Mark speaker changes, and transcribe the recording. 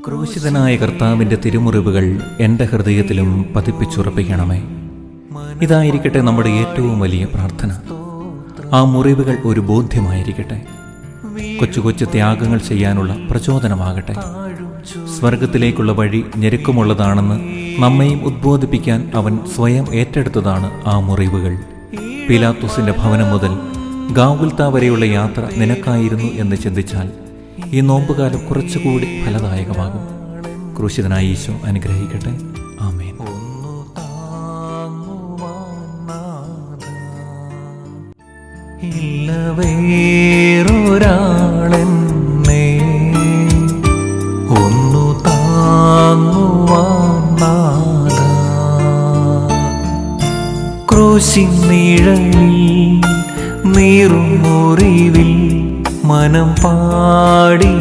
Speaker 1: ക്രൂശിതനായ കർത്താവിൻ്റെ തിരുമുറിവുകൾ എൻ്റെ ഹൃദയത്തിലും പതിപ്പിച്ചുറപ്പിക്കണമേ. ഇതായിരിക്കട്ടെ നമ്മുടെ ഏറ്റവും വലിയ പ്രാർത്ഥന. ആ മുറിവുകൾ ഒരു ബോധ്യമായിരിക്കട്ടെ, കൊച്ചു കൊച്ചു ത്യാഗങ്ങൾ ചെയ്യാനുള്ള പ്രചോദനമാകട്ടെ. സ്വർഗത്തിലേക്കുള്ള വഴി ഞെരുക്കമുള്ളതാണെന്ന് നമ്മയും ഉദ്ബോധിപ്പിക്കാൻ അവൻ സ്വയം ഏറ്റെടുത്തതാണ് ആ മുറിവുകൾ. പീലാത്തോസിൻ്റെ ഭവനം മുതൽ ഗാഗുൽത്താ വരെയുള്ള യാത്ര നിനക്കായിരുന്നു എന്ന് ചിന്തിച്ചാൽ ഈ നോമ്പുകാലം കുറച്ചുകൂടി ഫലദായകമാകും. ക്രൂശിതനായ ഈശോ അനുഗ്രഹിക്കട്ടെ. ആമേൻ. ഇല്ല വേറൊരാളെന്നെ ഒന്നു താങ്ങുവാൻ നാഥാ. ക്രൂശിൻ നിഴലിൽ നീറും മുറിവിൽ മനം പാടി